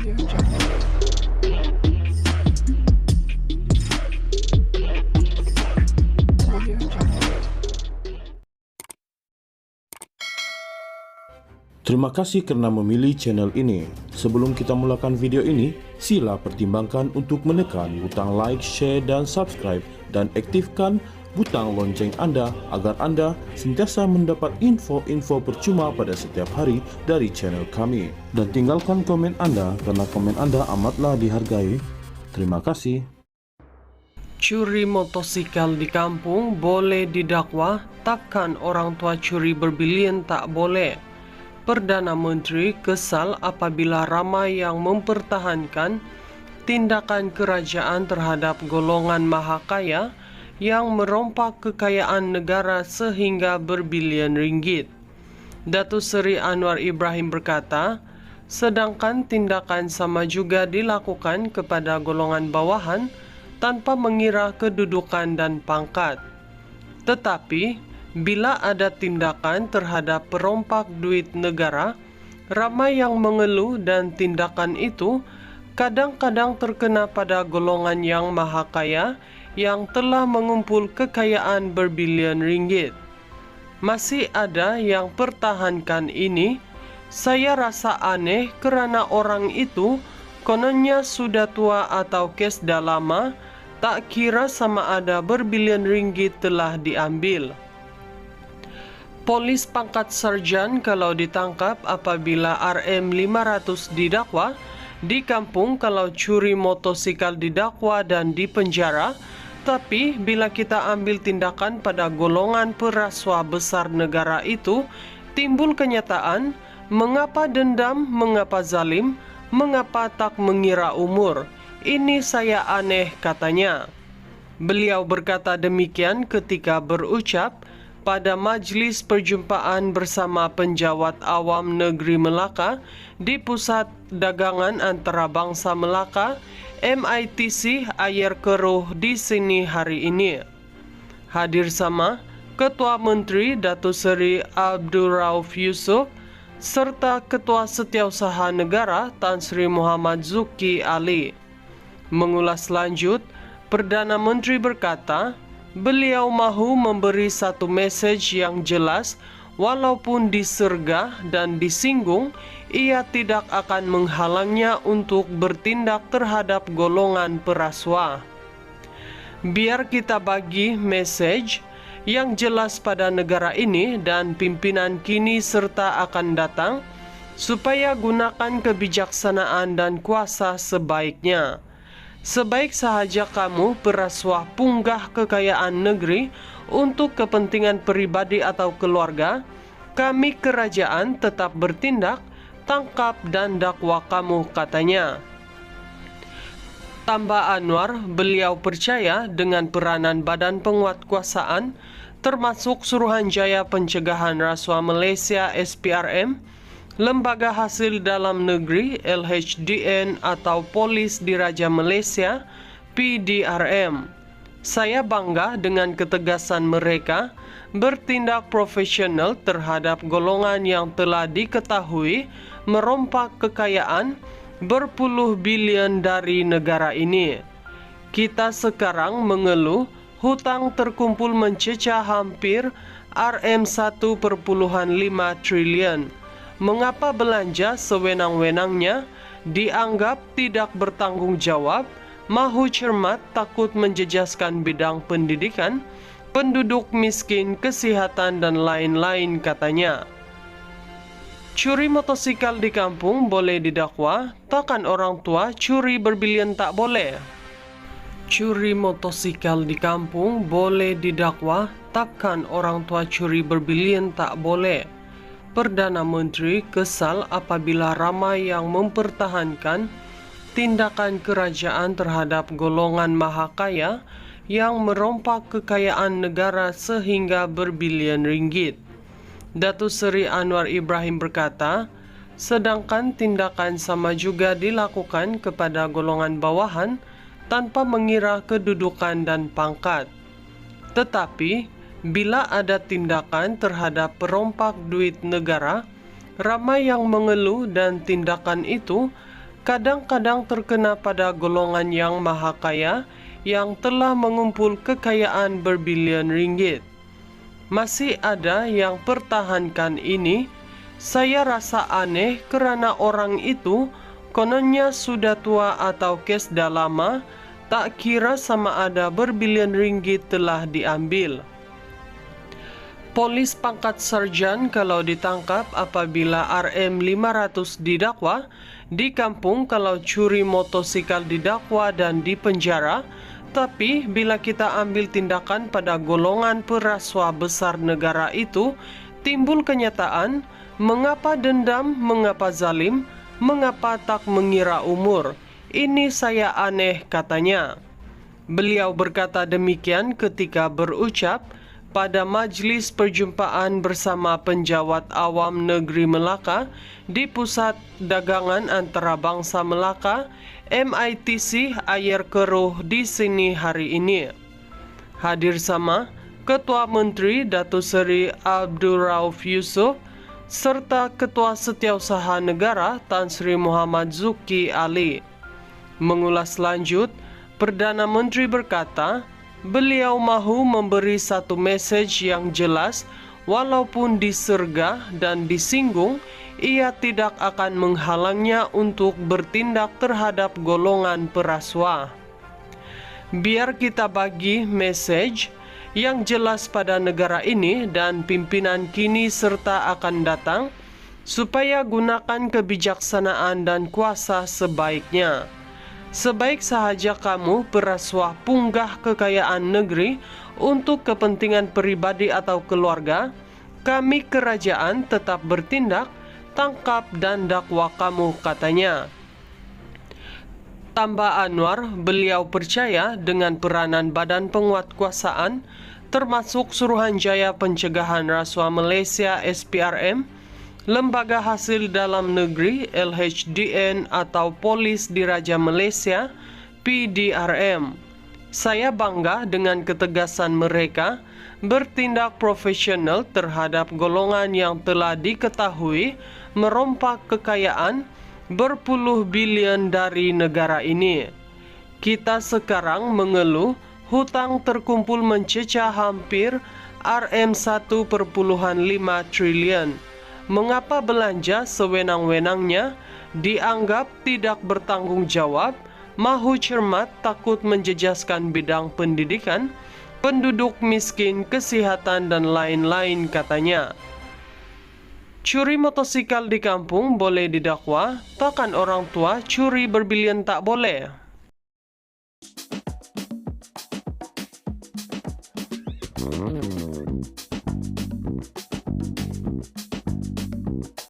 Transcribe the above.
Terima kasih karena memilih channel ini. Sebelum kita mulakan video ini, sila pertimbangkan untuk menekan butang like, share, dan subscribe, dan aktifkan butang lonceng Anda agar Anda sentiasa mendapat info-info percuma pada setiap hari dari channel kami. Dan tinggalkan komen Anda karena komen Anda amatlah dihargai. Terima kasih. Curi motosikal di kampung boleh didakwa, takkan orang tua curi berbilion tak boleh. Perdana Menteri kesal apabila ramai yang mempertahankan tindakan kerajaan terhadap golongan mahakaya yang merompak kekayaan negara sehingga berbilion ringgit. Datuk Seri Anwar Ibrahim berkata, sedangkan tindakan sama juga dilakukan kepada golongan bawahan tanpa mengira kedudukan dan pangkat. Tetapi bila ada tindakan terhadap perompak duit negara, ramai yang mengeluh dan tindakan itu kadang-kadang terkena pada golongan yang maha kaya yang telah mengumpul kekayaan berbilion ringgit. Masih ada yang pertahankan ini. Saya rasa aneh kerana orang itu kononnya sudah tua atau kes dah lama, tak kira sama ada berbilion ringgit telah diambil. Polis pangkat sarjan kalau ditangkap apabila RM500 didakwa, di kampung kalau curi motosikal didakwa dan dipenjara, tapi bila kita ambil tindakan pada golongan peraswa besar negara itu, timbul kenyataan mengapa dendam, mengapa zalim, mengapa tak mengira umur. Ini saya aneh, katanya. Beliau berkata demikian ketika berucap pada majlis perjumpaan bersama penjawat awam negeri Melaka di Pusat Dagangan Antarabangsa Melaka MITC Ayer Keruh di sini hari ini. Hadir sama Ketua Menteri Datuk Seri Abdul Rauf Yusof serta Ketua Setiausaha Negara Tan Sri Muhammad Zuki Ali. Mengulas lanjut, Perdana Menteri berkata, beliau mahu memberi satu mesej yang jelas, walaupun disergah dan disinggung, ia tidak akan menghalangnya untuk bertindak terhadap golongan peraswa. Biar kita bagi mesej yang jelas pada negara ini dan pimpinan kini serta akan datang, supaya gunakan kebijaksanaan dan kuasa sebaiknya. Sebaik sahaja kamu peraswah punggah kekayaan negeri untuk kepentingan pribadi atau keluarga, kami kerajaan tetap bertindak, tangkap dan dakwa kamu, katanya. Tambah Anwar, beliau percaya dengan peranan Badan Penguatkuasaan termasuk Suruhanjaya Pencegahan Rasuah Malaysia SPRM, Lembaga Hasil Dalam Negeri LHDN atau Polis Diraja Malaysia PDRM. Saya bangga dengan ketegasan mereka bertindak profesional terhadap golongan yang telah diketahui merompak kekayaan berpuluh bilion dari negara ini. Kita sekarang mengeluh hutang terkumpul mencecah hampir RM1,5 triliun. Mengapa belanja sewenang-wenangnya, dianggap tidak bertanggung jawab, mahu cermat takut menjejaskan bidang pendidikan, penduduk miskin, kesihatan dan lain-lain, katanya. Curi motosikal di kampung boleh didakwa, takkan orang tua curi berbilion tak boleh. Curi motosikal di kampung boleh didakwa, takkan orang tua curi berbilion tak boleh. Perdana Menteri kesal apabila ramai yang mempertahankan tindakan kerajaan terhadap golongan mahakaya yang merompak kekayaan negara sehingga berbilion ringgit. Datuk Seri Anwar Ibrahim berkata, sedangkan tindakan sama juga dilakukan kepada golongan bawahan tanpa mengira kedudukan dan pangkat. Tetapi bila ada tindakan terhadap perompak duit negara, ramai yang mengeluh dan tindakan itu kadang-kadang terkena pada golongan yang maha kaya yang telah mengumpul kekayaan berbilion ringgit. Masih ada yang pertahankan ini. Saya rasa aneh kerana orang itu kononnya sudah tua atau kes dah lama, tak kira sama ada berbilion ringgit telah diambil. Polis pangkat sarjan kalau ditangkap apabila RM500 didakwa, di kampung kalau curi motosikal didakwa dan dipenjara, tapi bila kita ambil tindakan pada golongan peraswa besar negara itu, timbul kenyataan mengapa dendam, mengapa zalim, mengapa tak mengira umur. Ini saya aneh, katanya. Beliau berkata demikian ketika berucap pada majlis perjumpaan bersama penjawat awam negeri Melaka di Pusat Dagangan Antarabangsa Melaka MITC Ayer Keruh di sini hari ini. Hadir sama Ketua Menteri Datuk Seri Abdul Rauf Yusof serta Ketua Setiausaha Negara Tan Sri Muhammad Zuki Ali. Mengulas lanjut, Perdana Menteri berkata, beliau mahu memberi satu mesej yang jelas, walaupun disergah dan disinggung, ia tidak akan menghalangnya untuk bertindak terhadap golongan peraswa. Biar kita bagi mesej yang jelas pada negara ini dan pimpinan kini serta akan datang, supaya gunakan kebijaksanaan dan kuasa sebaiknya. Sebaik sahaja kamu peraswa punggah kekayaan negeri untuk kepentingan pribadi atau keluarga, kami kerajaan tetap bertindak, tangkap dan dakwa kamu, katanya. Tambah Anwar, beliau percaya dengan peranan Badan Penguatkuasaan, termasuk Suruhanjaya Pencegahan Rasuah Malaysia SPRM, Lembaga Hasil Dalam Negeri LHDN atau Polis Diraja Malaysia PDRM. Saya bangga dengan ketegasan mereka bertindak profesional terhadap golongan yang telah diketahui merompak kekayaan berpuluh bilion dari negara ini. Kita sekarang mengeluh hutang terkumpul mencecah hampir RM1.5 triliun. Mengapa belanja sewenang-wenangnya, dianggap tidak bertanggung jawab, mahu cermat takut menjejaskan bidang pendidikan, penduduk miskin, kesihatan dan lain-lain, katanya. Curi motosikal di kampung boleh didakwa, takkan orang tua curi berbilion tak boleh?